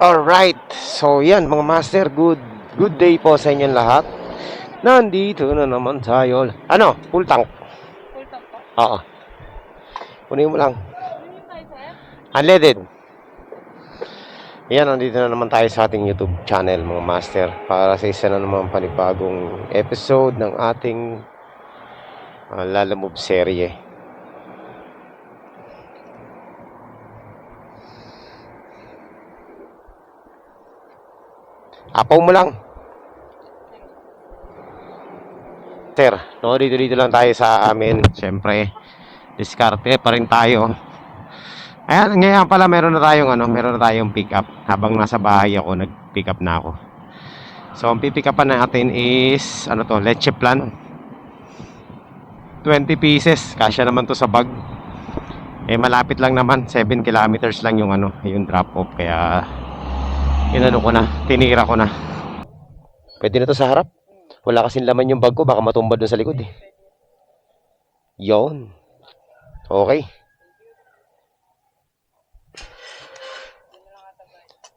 Alright, so yan mga master, good day po sa inyong lahat. Nandito na naman tayo. Ano? Full tank? Full tank po? Oo. Kunin mo lang. Ano yung tayo, sir? Unleaded. Yan, nandito na naman tayo sa ating YouTube channel mga master. Para sa isa na naman panibagong episode ng ating Lalamove serye. Apaw mo lang. Sir, no, dito lang tayo sa amin. Siyempre, diskarte pa rin tayo. Ayan, ngayon pala meron na tayong pick up. Habang nasa bahay ako, nag-pick up na ako. So, ang pipick upan natin is, leche plan. 20 pieces. Kasya naman to sa bag. Malapit lang naman. 7 kilometers lang yung drop off. Kaya, tinira ko na. Pwede na to sa harap. Wala kasing laman yung bag ko. Baka matumba dun sa likod eh. Yon. Okay.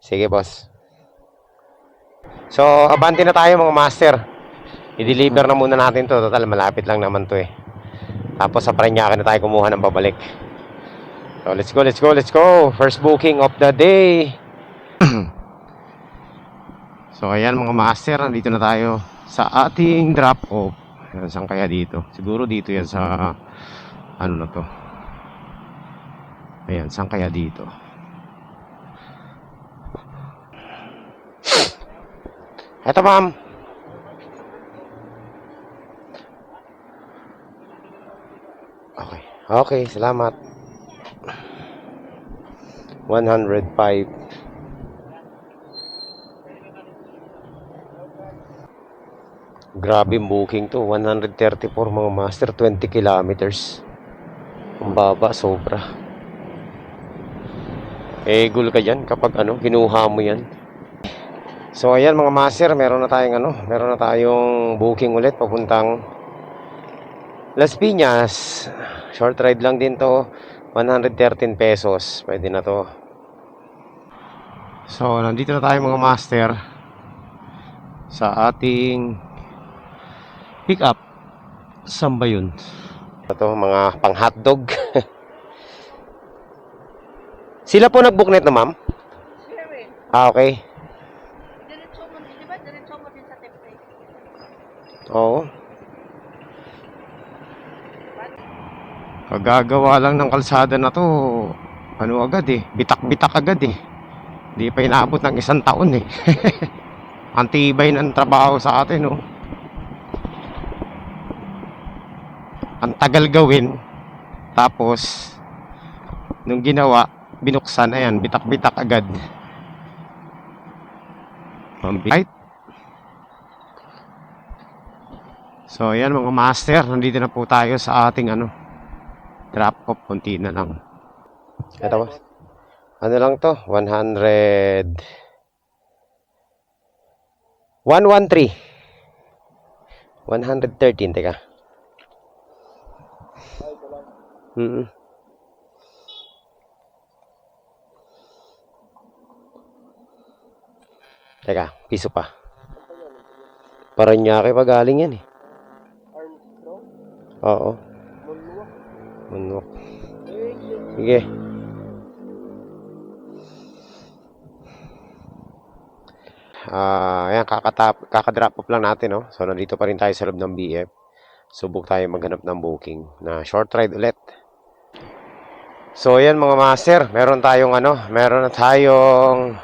Sige, boss. So, abante na tayo mga master. I-deliver na muna natin to. Total, malapit lang naman to eh. Tapos sa Parañaque na tayo kumuha ng babalik. So, let's go. First booking of the day. So, ayan mga master. Nandito na tayo sa ating drop off. Saan kaya dito? Siguro dito yan sa Ayan, saan kaya dito? Eto, ma'am. Okay, salamat. 105. Grabe yung booking to. 134 mga master, 20 kilometers. Ang baba, sobra. Gul ka dyan kapag kinuha mo yan. So ayan mga master, meron na tayong booking ulit papuntang Las Piñas. Short ride lang din to. 113 pesos. Pwede na to. So nandito na tayo mga master sa ating pick up. Saan ba yun? Ito mga pang hotdog. Sila po nag-book net na, ma'am? Okay. Diretso mo din sa template. Oo. Kagagawa lang ng kalsada na to. Agad eh. Bitak-bitak agad eh. Di pa inaabot ng 1 taon eh. Antibay ng trabaho sa atin, no? Ang tagal gawin. Tapos, nung ginawa, binuksan, ayan, bitak-bitak agad. Right? So, ayan mga master, nandito na po tayo sa ating drop off, konti na lang. Ito ba? Ano lang to? 113. 113, teka. Teka, piso pa. Parañaque pa galing yan eh. Oo. Munwak. Sige. Ayan, kakadrop off lang natin, no? So, nandito pa rin tayo sa loob ng BF. Subok tayo maghanap ng booking na short ride ulit. So, ayan mga master, meron na tayong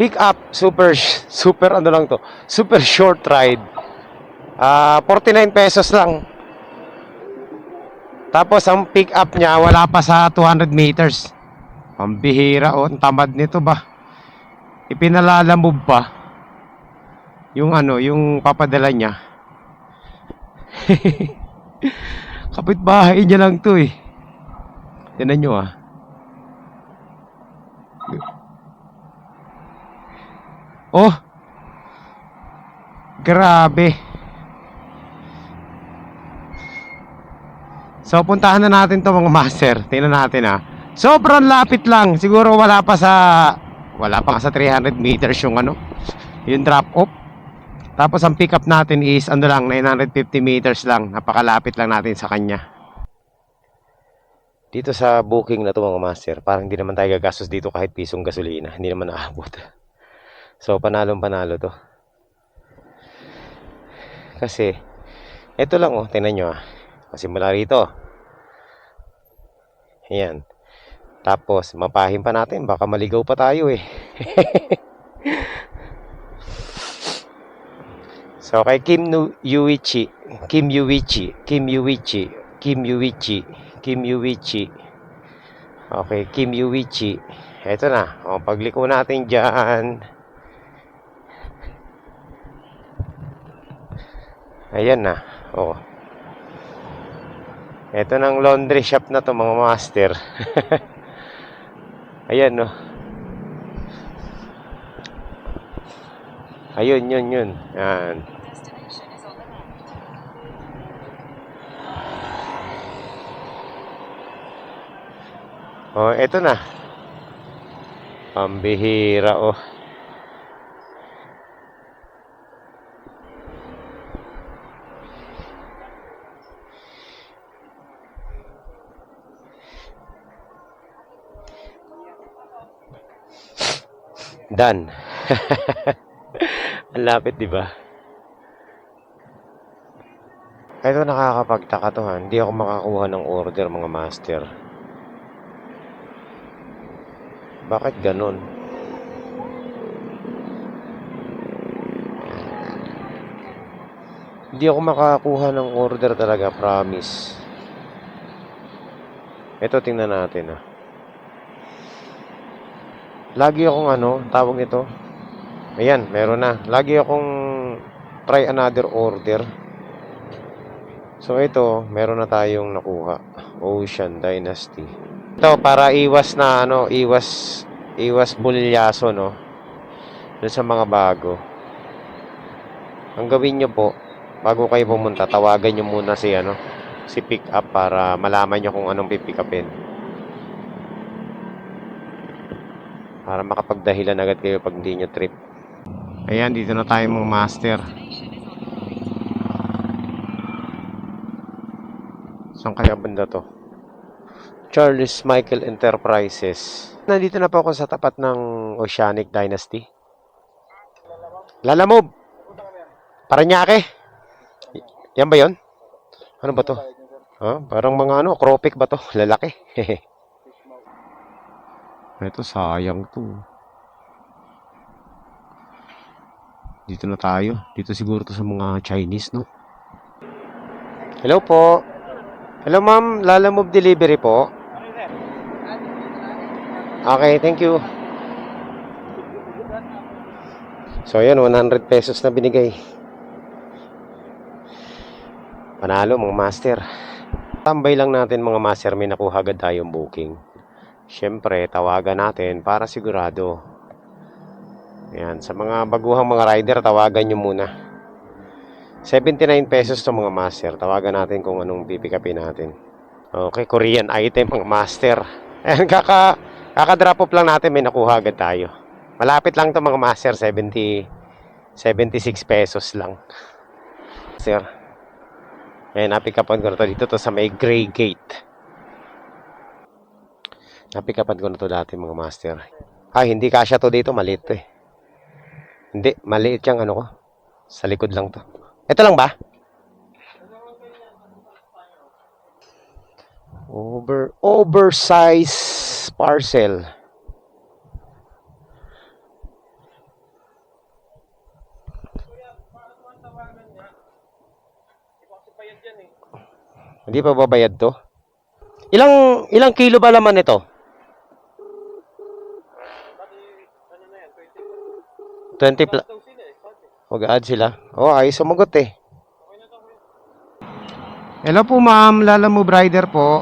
pick up, super short ride. 49 pesos lang. Tapos ang pick up niya wala pa sa 200 meters. Ang bihira, ang tamad nito ba? Ipinalalamove pa yung yung papadala niya. Kapitbahay niya lang to eh. Tingnan nyo ah. Oh, grabe. So, puntahan na natin to mga master. Tingnan natin ha. Sobrang lapit lang. Siguro wala pa sa Wala pa nga sa 300 meters yung ano, yung drop off. Tapos ang pick up natin is ano lang, 950 meters lang. Napakalapit lang natin sa kanya. Dito sa booking na to mga master, parang hindi naman tayo gagastos dito kahit pisong gasolina. Hindi naman naabot. So panalong panalo to. Kasi ito lang oh, tingnan nyo ah. Masimula rito. Ayan. Tapos mapahim pa natin, baka maligaw pa tayo eh. So kay Kim Yuichi, Kim Yuichi, Kim Yuichi, Kim Yuichi, Kim Yuichi. Okay, Kim Yuichi. Ito na. O, pagliko natin dyan. Ayan na. O. Ito ng laundry shop na to mga master. Ayan no. Ayun, yun. Yan. Oh, eto na. Pambihira, oh. Done. Ang lapit, di ba? Ito nakakapagtaka to ha. Hindi ako makakuha ng order mga master. Bakit ganun? Hindi ako makakuha ng order talaga, promise. Ito tingnan natin ah. Lagi akong tawag nito. Ayan, meron na. Lagi akong try another order. So ito, meron na tayong nakuha. Ocean Dynasty. Ito para iwas bulyaso no. Doon sa mga bago. Ang gawin nyo po, bago kayo pumunta, tawagan nyo muna si pick up para malaman nyo kung anong pipick upin. Para makapagdahilan agad kayo pag hindi nyo trip. Ayan, dito na tayo mga master. Saan kaya banda to? Charles Michael Enterprises. Nandito na po ako sa tapat ng Oceanic Dynasty. Lalamove! Paranaque! Yan ba yun? Ano ba to? Parang mga Cropic ba to? Lalaki. Ito sayang to. Dito na tayo. Dito siguro to sa mga Chinese, no? Hello po. Hello ma'am, Lalamove delivery po. Okay, thank you. So yan, 100 pesos na binigay. Panalo mga master. Tambay lang natin mga master, may nakuha agad tayong booking. Siyempre, tawagan natin para sigurado. Ayan, sa mga baguhang mga rider, tawagan nyo muna. 79 pesos to mga master. Tawagan natin kung anong pipikapin natin. Okay, Korean item mga master. Ayan, kaka-drop off lang natin, may nakuha agad tayo. Malapit lang to mga master, 76 pesos lang. Sir. Ayan, napikapan ko na to dito to sa may gray gate. Napikapan ko na to dati mga master. Hindi kasya to dito, maliit to eh. Hindi, maliit yung ko. Sa likod lang to. Ito lang ba? Oversize parcel. Hindi pa babayad to? Ilang kilo ba laman ito? 20 plus. Mag-add sila. Ayos sumagot eh. Hello po ma'am, Lalamove rider po.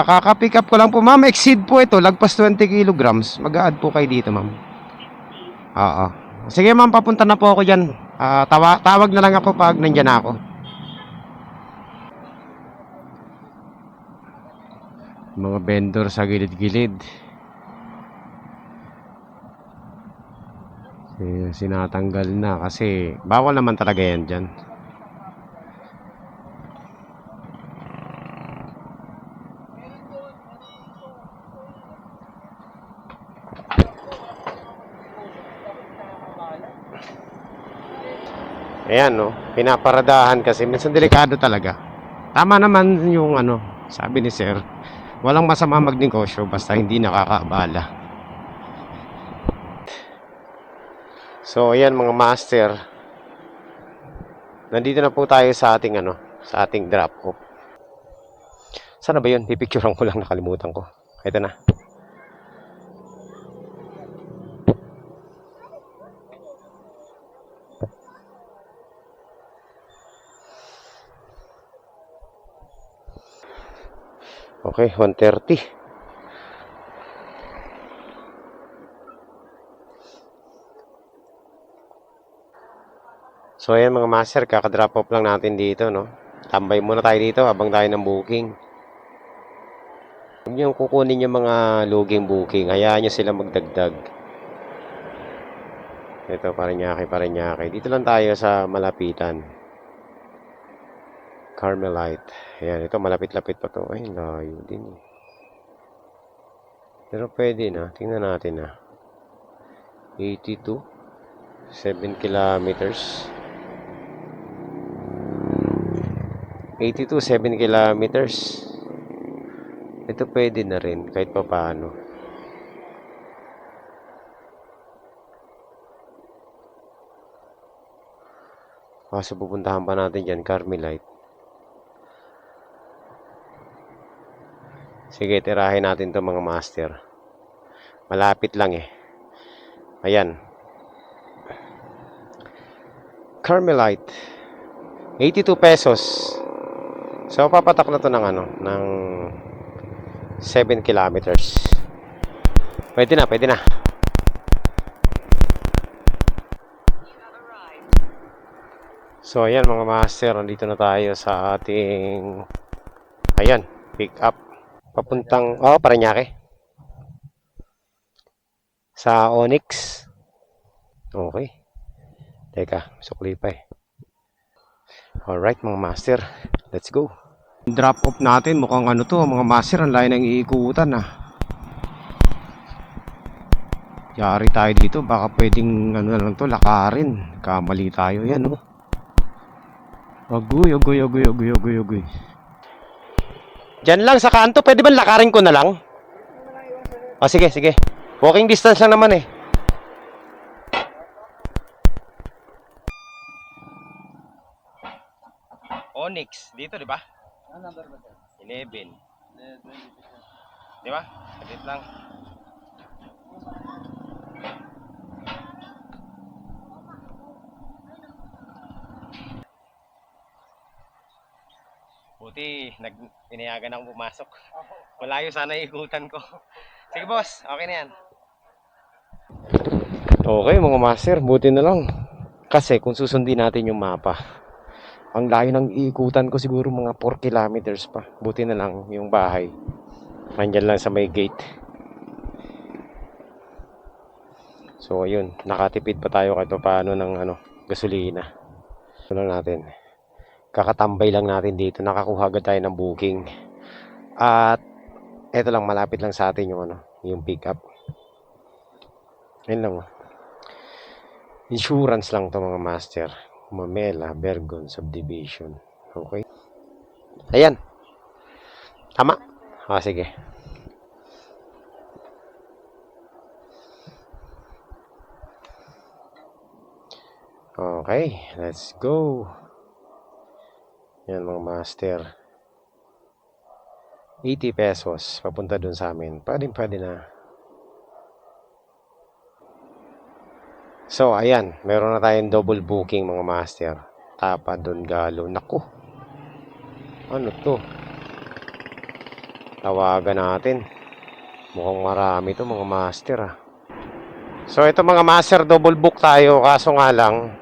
Kaka-pick up ko lang po ma'am. Exceed po ito, lagpas 20 kilograms. Mag-add po kayo dito ma'am. Oo. Sige ma'am, papunta na po ako dyan. Tawag na lang ako pag nandyan ako. Mga vendor sa gilid-gilid. Sinatanggal na kasi bawal naman talaga yan dyan. Ayan, no, pinaparadahan kasi minsan delikado talaga. Tama naman yung sabi ni sir, walang masama magnegosyo basta hindi nakakaabala. So ayan mga master, nandito na po tayo sa ating sa ating drop off. Sana ba yun? Pipicturean ko lang, nakalimutan ko. Ito na. Okay, 1:30. So ayan mga master, kaka-drop off lang natin dito, no. Tambay muna tayo dito habang tayo ng booking. Huwag nyo kukunin yung mga luging booking, hayaan nyo sila magdagdag. Ito, Parañaque. Dito lang tayo sa malapitan. Carmelite. Ayan, ito malapit-lapit pa to. Ay, layo din. Pero pwede na. Tingnan natin na. 82. 7 kilometers. 82, 7 kilometers. Ito pwede na rin kahit pa paano. Kaso pupuntahan pa natin dyan, Carmelite. Sige, tirahin natin to mga master. Malapit lang eh. Ayan. Carmelite. 82 pesos. So, papatak na to ng ng 7 kilometers. Pwede na. So, ayan mga master, nandito na tayo sa ating pick up. Papuntang, Parañaque. Sa Onyx. Okay. Teka, sukli pa eh. Alright mga master, let's go. Drop off natin, mukhang mga master, ang layo ng iikutan Yari tayo dito, baka pwedeng lang to, lakarin. Kamali tayo yan Agoy. Diyan lang sa kanto, pwede ba lakarin ko na lang? Sige. Walking distance lang naman eh. Onyx, dito di ba? Ano number ba 11. Di ba? Saglit lang. Buti, pinayagan akong pumasok. Malayo sana ikutan ko. Sige boss, okay na yan. Okay mga master, buti na lang. Kasi kung susundin natin yung mapa, ang layo ng iikutan ko siguro mga 4 kilometers pa. Buti na lang yung bahay. Nandyan lang sa may gate. So ayun, nakatipid pa tayo kahit paano ng gasolina. So lang natin. Kakatambay lang natin dito. Nakakuha agad tayo ng booking. At eto lang, malapit lang sa atin yung pick up. Ayun lang Insurance lang to mga master. Mamela, Bergon Subdivision. Okay. Ayan. Tama? Sige. Okay, let's go. Yan mga master. 80 pesos papunta dun sa amin. Pwede na. So, ayan. Meron na tayong double booking mga master. Tapa Don Galo. Naku. Ano to? Tawagan natin. Mukhang marami to mga master So, ito mga master, double book tayo. Kaso nga lang,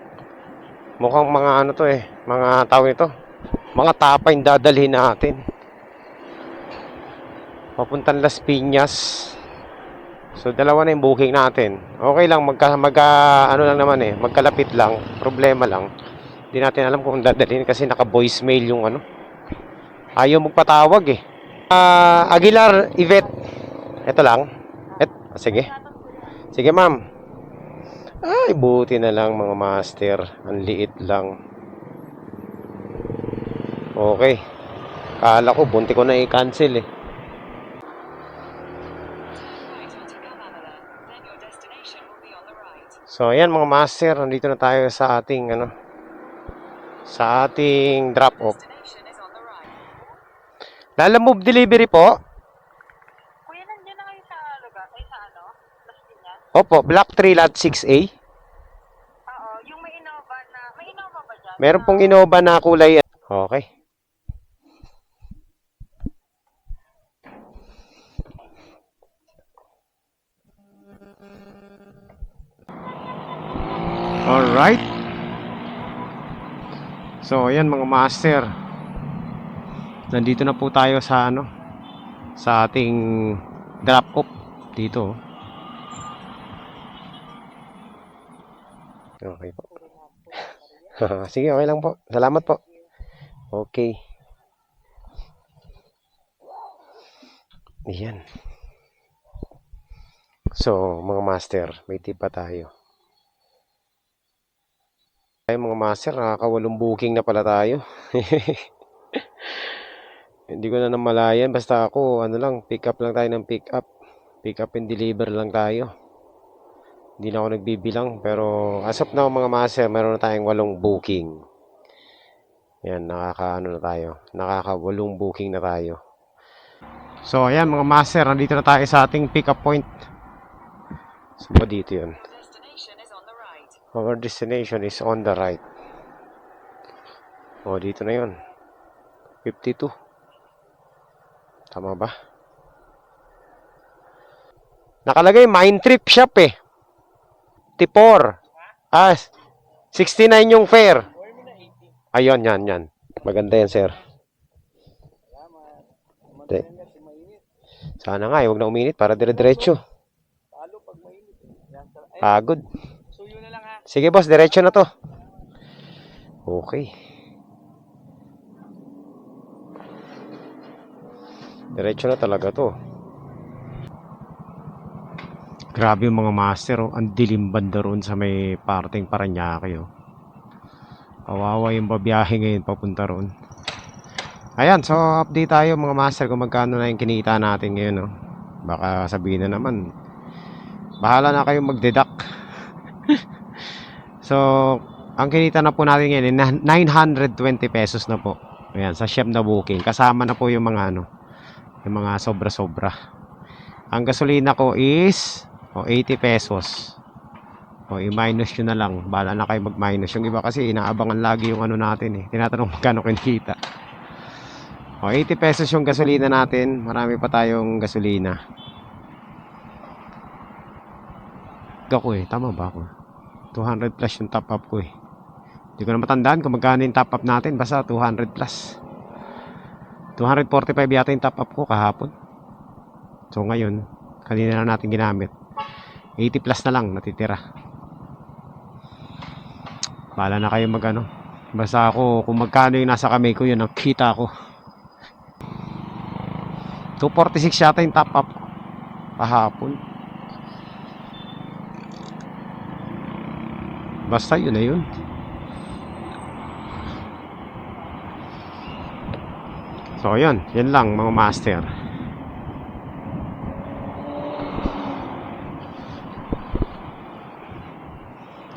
mukhang mga to mga tao ito. Mga tapa yung dadalhin natin. papuntang Las Piñas. So dalawa na yung booking natin. Okay lang, ano lang naman eh, magkalapit lang, problema lang. Hindi natin alam kung dadalhin kasi naka-voicemail yung ano. Ayaw magpatawag eh. Aguilar Yvette. Ito lang. Sige. Sige, ma'am. Ay, buti na lang mga master. Ang liit lang. Okay. Kala ko, bunti ko na i-cancel eh. So, ayan mga master. Nandito na tayo sa ating, sa ating drop-off. Lalamove delivery po. Kuya, nandiyan na kayo sa lugar? Ay, sa ano? Las Piñas? Opo, Block 3 Lot 6A. Oo, yung may Innova na... May Innova ba dyan? Meron pong Innova na kulay. Okay. Alright. So, ayan mga master. Nandito na po tayo sa sa ating drop-off dito. Okay po. Sige, okay lang po. Salamat po. Okay. Ayan. So, mga master, may tip pa tayo. Ay, mga master, nakakawalong booking na pala tayo. Hindi ko na namalayan. Basta ako, pick up lang tayo ng pick up. Pick up and deliver lang tayo. Hindi na ako nagbibilang. Pero as of now mga master, meron na tayong 8 booking. Yan, nakakawalong booking na tayo. So ayan mga master, nandito na tayo sa ating pick up point. So dito yun. Our destination is on the right. O dito na yun. 52. Tama ba? Nakalagay Mind Trip Shop eh. Tipor. 69 yung fare. Ayun, yan. Maganda yan, sir. Sana nga, huwag na uminit para dire-diretso. Pagod. Sige, boss, diretso na to. Okay. Diretso na talaga to. Grabe yung mga master, oh. Ang dilim banda roon sa may parting Paranaque, oh. Kawawa yung babiyahe ngayon papunta roon. Ayan, so update tayo mga master kung magkano na yung kinita natin ngayon, oh. Baka sabihin na naman, bahala na kayong mag-deduct. So, ang kinita na po natin ngayon 920 pesos na po. Ayan, sa shop na booking. Kasama na po yung mga yung mga sobra-sobra. Ang gasolina ko is 80 pesos. I-minus nyo na lang. Bahala na kayo mag-minus. Yung iba kasi inaabangan lagi yung natin eh. Tinatanong magkano kinikita. 80 pesos yung gasolina natin. Marami pa tayong gasolina. Ako eh. Tama ba ako? 200 plus yung top up ko eh. Hindi ko na matandaan kung magkano yung top up natin. Basta 200 plus. 245 yata yung top up ko kahapon. So ngayon, kanina na natin ginamit. 80 plus na lang natitira. Bahala na kayo basta ako kung magkano yung nasa kamay ko, yun ang kita ko. 246 yata yung top up kahapon. Basta yun na yun. So yun, yan lang mga master.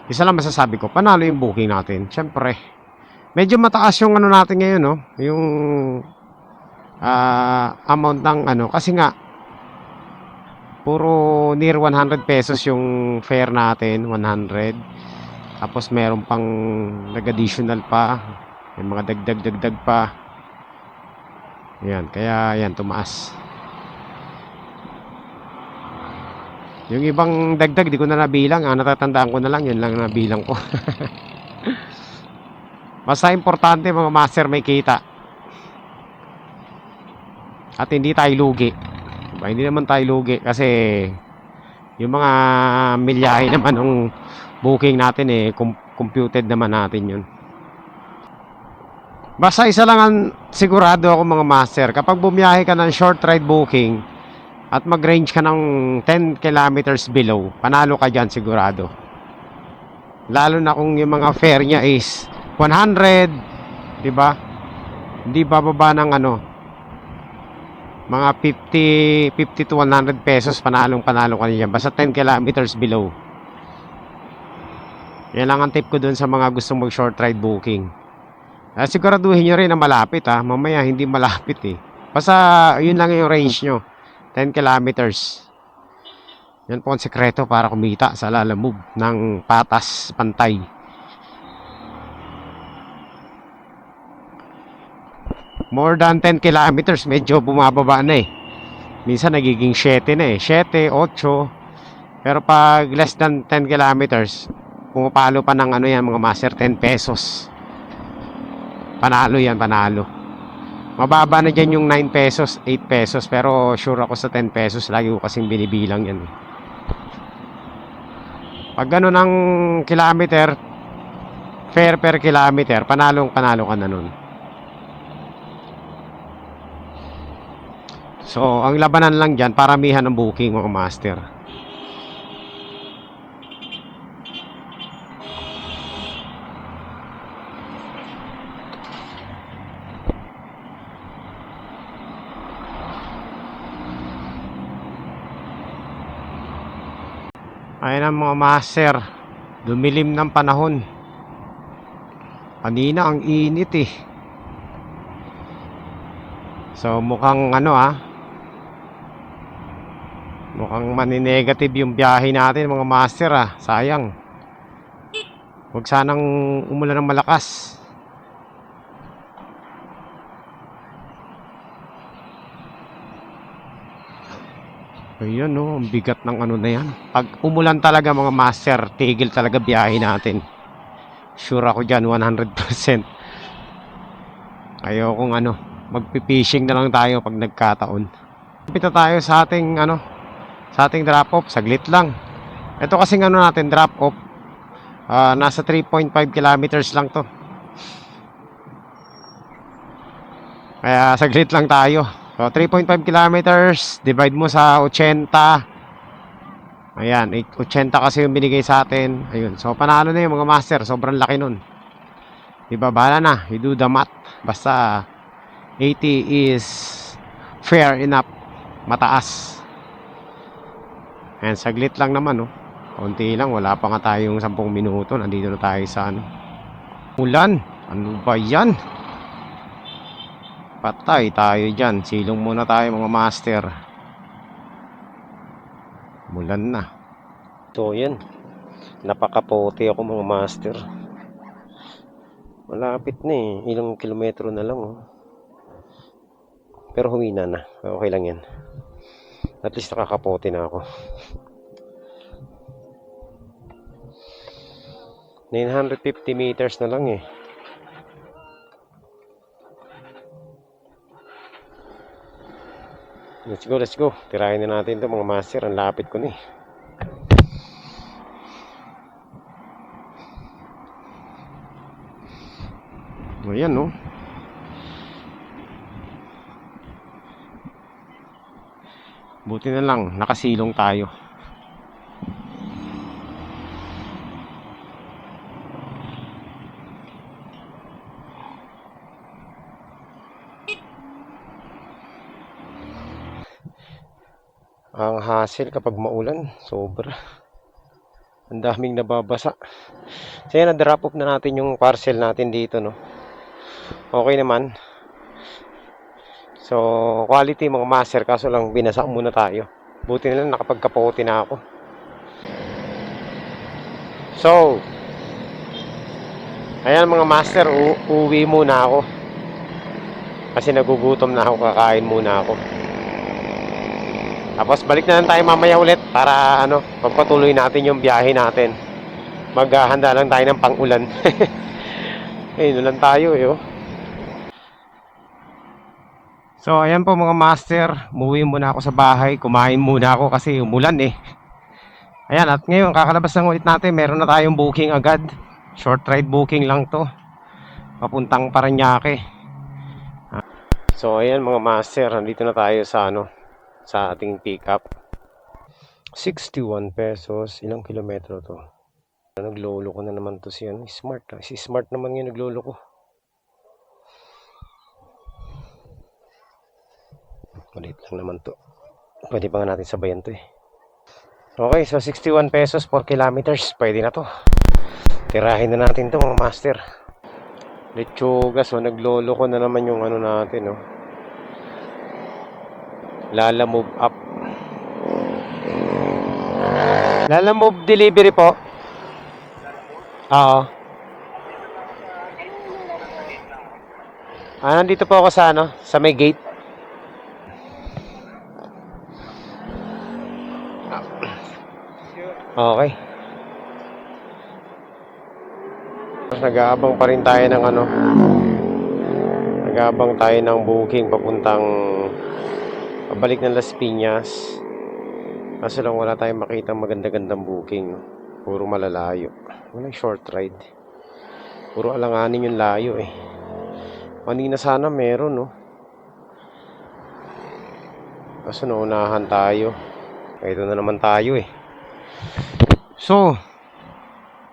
Isa lang masasabi ko, panalo yung booking natin. Siyempre, medyo mataas yung natin ngayon, no? Yung amount ng kasi nga puro near 100 pesos yung fare natin, 100. Tapos meron pang nag-additional pa, may mga dagdag pa. Yan, kaya yan tumaas. Yung ibang dagdag di ko na nabilang, natatandaan ko na lang, yun lang nabilang ko. Basta importante mga master may kita. At hindi tayo lugi. Diba? Hindi naman tayo lugi kasi yung mga milyahe naman ng booking natin computed naman natin yun. Basta isa lang ang sigurado ako mga master, kapag bumiyahe ka ng short ride booking at mag-range ka ng 10 kilometers below, panalo ka dyan sigurado. Lalo na kung yung mga fare niya is 100, di ba? Hindi bababa ng mga 50 to 100 pesos, panalo ka niyan. Basta 10 kilometers below. Yan lang ang tip ko dun sa mga gustong mag short ride booking. Siguraduhin nyo rin na malapit mamaya hindi malapit Basta yun lang yung range nyo, 10 kilometers. Yan po ang sekreto para kumita sa Lalamove ng patas pantay. More than 10 kilometers medyo bumababa na minsan nagiging 7 na 7, 8. Pero pag less than 10 kilometers pumapalo pa ng yan mga master, 10 pesos. Panalo yan, panalo. Mababa na dyan yung 9 pesos, 8 pesos. Pero sure ako sa 10 pesos. Lagi ko kasing binibilang yan Pag gano'n ang kilometer, fare per kilometer, panalo ka na nun. So, ang labanan lang dyan, paramihan ng booking mga master. Ayan ang mga master, dumilim ng panahon. Kanina ang init So mukhang mukhang maninegative yung biyahe natin mga master sayang. Huwag sanang umulan ng malakas. Ayun ang bigat ng na yan. Pag umulan talaga mga master, tigil talaga biyahe natin. Sure ako dyan, 100%. Ayokong magpipishing na lang tayo pag nagkataon. Pita tayo sa ating sa ating drop off, saglit lang. Ito kasing natin drop off, nasa 3.5 kilometers lang to. Kaya saglit lang tayo. So 3.5 kilometers, divide mo sa 80. Ayan, 80 kasi yung binigay sa atin. Ayun, so panalo na yung mga master, sobrang laki nun. Diba, bahala na, you do the math. Basta 80 is fair enough, mataas. Ayan, saglit lang naman konti lang, wala pa nga tayong 10 minuto. Nandito na tayo sa ulan, ano ba yan? Patay tayo dyan. Silong muna tayo mga master. Mulan na. So yan, napakapote ako mga master. Malapit na ilang kilometro na lang pero humina na. Okay lang yan, at least nakakapote na ako. 950 meters na lang Let's go. Tirahin na natin ito mga master. Ang lapit ko Ayan buti na lang nakasilong tayo. Ang hassle kapag maulan, sobra. Ang daming nababasa. So yan, na-drop off na natin yung parcel natin dito Okay naman. So quality mga master, kaso lang binasa muna tayo. Buti na lang nakapagkapote na ako. So ayan mga master, uwi muna ako kasi nagugutom na ako, kakain muna ako. Tapos balik na lang tayo mamaya ulit para pagpatuloy natin yung biyahe natin. Maghahanda lang tayo ng pang-ulan. Ayun lang tayo So ayan po mga master, umuwi muna ako sa bahay, kumain muna ako kasi umulan eh. Ayan, at ngayon kakalabas ng ulit natin, meron na tayong booking agad. Short ride booking lang to, papuntang Parañaque. So ayan mga master, nandito na tayo sa sa ating pick up. 61 pesos, ilang kilometro to? Naglolo ko na naman to si Smart. Si Smart naman yung naglolo ko. Maliit lang naman to. Pwede pa nga natin sabayan to eh. Okay, so 61 pesos 4 kilometers. Pwede na to. Tirahin na natin to mga master. Lechuga, so naglolo ko na naman yung natin, no. Lala Move Up. Lala Move delivery po. Oo. Nandito po ako sa sa may gate. Okay. Nag-aabang pa rin tayo ng Nag-aabang tayo ng booking papuntang pabalik ng Las Piñas. Kaso lang wala tayong makita maganda-gandang booking. Puro malalayo. Walang short ride. Puro alanganin yung layo eh. Kanina sana meron, no. Kaso naunahan tayo. Ito na naman tayo eh. So,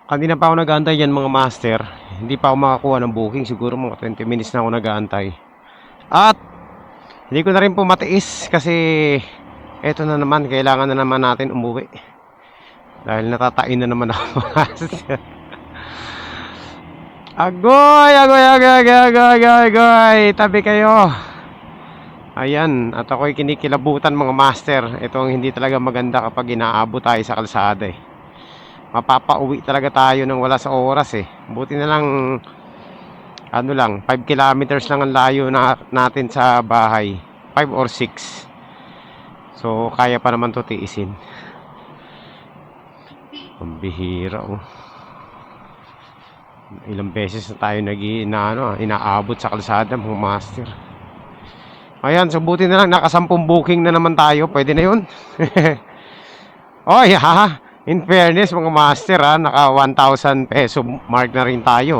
kanina pa ako nag-aantay yan mga master. Hindi pa ako makakuha ng booking. Siguro mga 20 minutes na ako nag-aantay. At hindi ko na rin po matiis kasi eto na naman, kailangan na naman natin umuwi. Dahil natatain na naman ako. Agoy, agoy, agoy, agoy, agoy, agoy, agoy. Tabi kayo. Ayan, at ako'y kinikilabutan mga master. Ito ang hindi talaga maganda kapag inaabot tayo sa kalsada eh. Mapapauwi talaga tayo nang wala sa oras eh. Buti na lang 5 kilometers lang ang layo natin sa bahay. 5 or 6. So kaya pa naman to tiisin. Ang bihira oh. Ilang beses na tayo inaabot sa kalsada mga master. Ayan, so buti na lang nakasampung booking na naman tayo. Pwede na yun. Oy ha. In fairness mga master naka 1,000 peso mark na rin tayo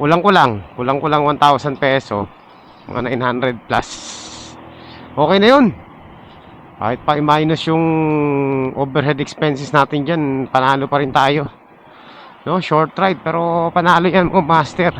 Kulang-kulang 1,000 peso. Mga 900 plus. Okay na yun. Kahit pa i-minus yung overhead expenses natin dyan, panalo pa rin tayo. No, short ride pero panalo yan mga master.